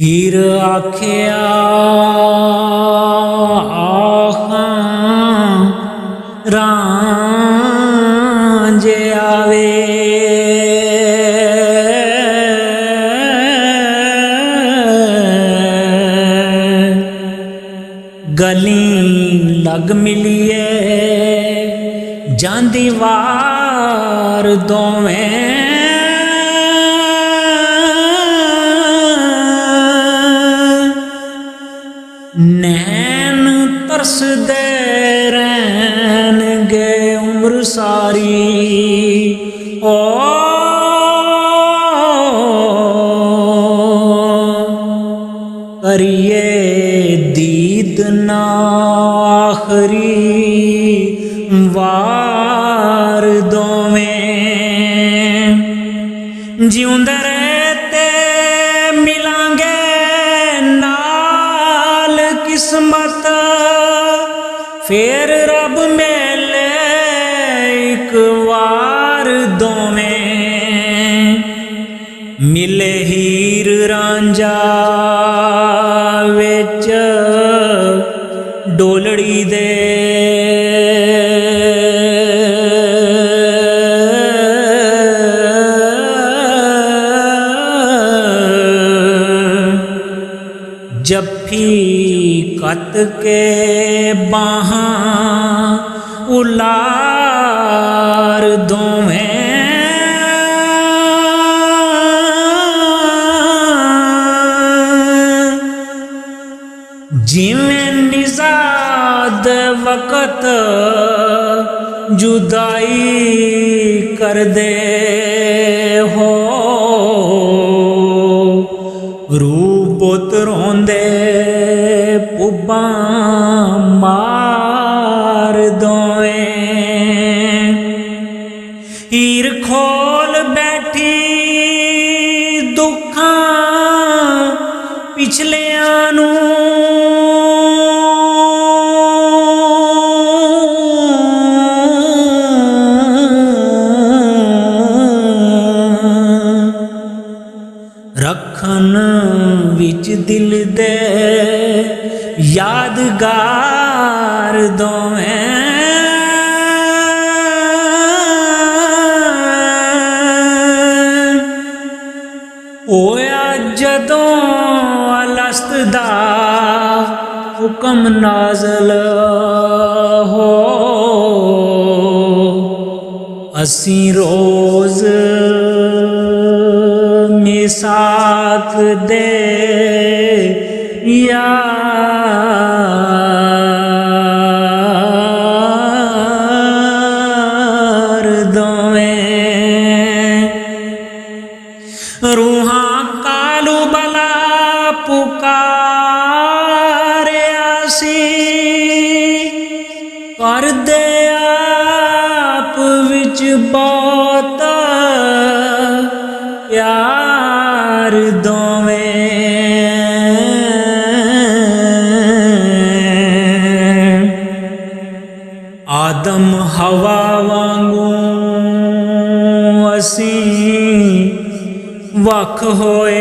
हीर आख्या रांझे आवे गली लग मिलिए जांदी वार दोवें नैन तरसदे रहनगे उम्र सारी ओ करिए दीद ना आखरी वार दोवें जिउंदे रहते मिलांगे नाल किस्मत फिर रब मेले एक वार दोवें मिले हीर रांझा विच डोलड़ी दे जफ्फी कत के बाहां उलार दोवें जिवें निजाद वक़्त जुदाई कर दे हो रूपोत रोंदे पुब्बा मार दोवें हीर खोल बैठी दुखां पिछलियां नूं रखन विच दिल दे यादगार दोवें होया जदों अलस्त दा हुक्म नाज़िल हो असीं रोज़ मिसाक दे यार दोवें रूहां कालू बला पुकारे आसी कर दे आप विच बहुत प्यार दोवें आदम हवा वांगू असीं वख होए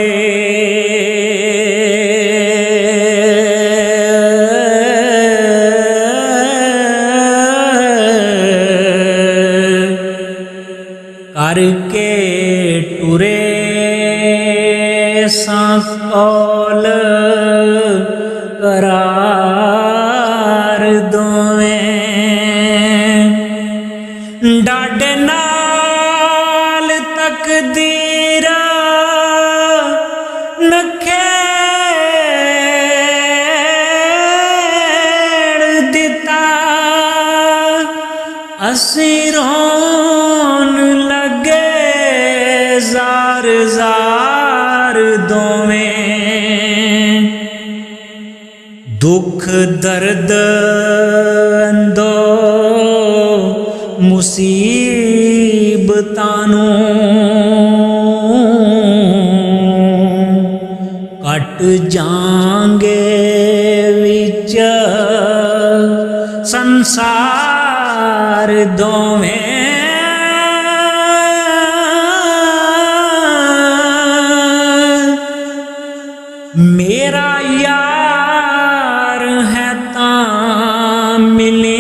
करके टुरे सांकौल करार दोवें डाडे नाल तकदीर नखेड़ दिता असीं रोन लगे जार जार दोवें दुख दर्द अंदो मुसीबतां नूं कट जांगे विच संसार दोवें मेरा यार है तां मिली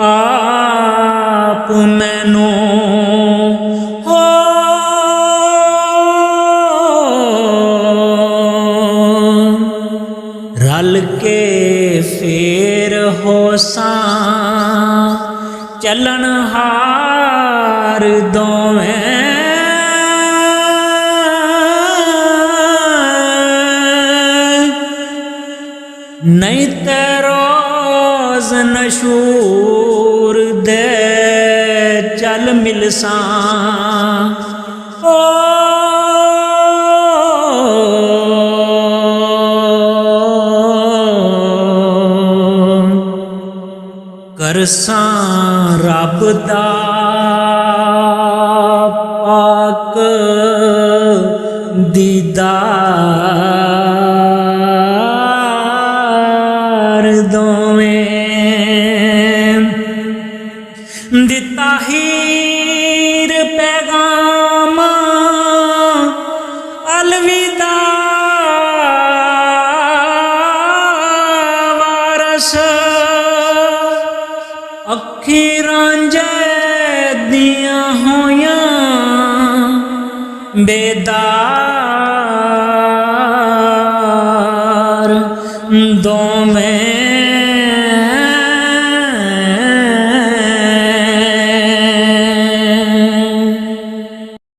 आप मैनू हो रल के फेर होसां चलन हार दोवें नहीं ते रोज नशूर दे चल मिलसां ओ करसां रब दा पाक दीदार दोवें दिता हीर पैगाम अलविदा वारस अखी रांझे दियां होयां बेदार दोवें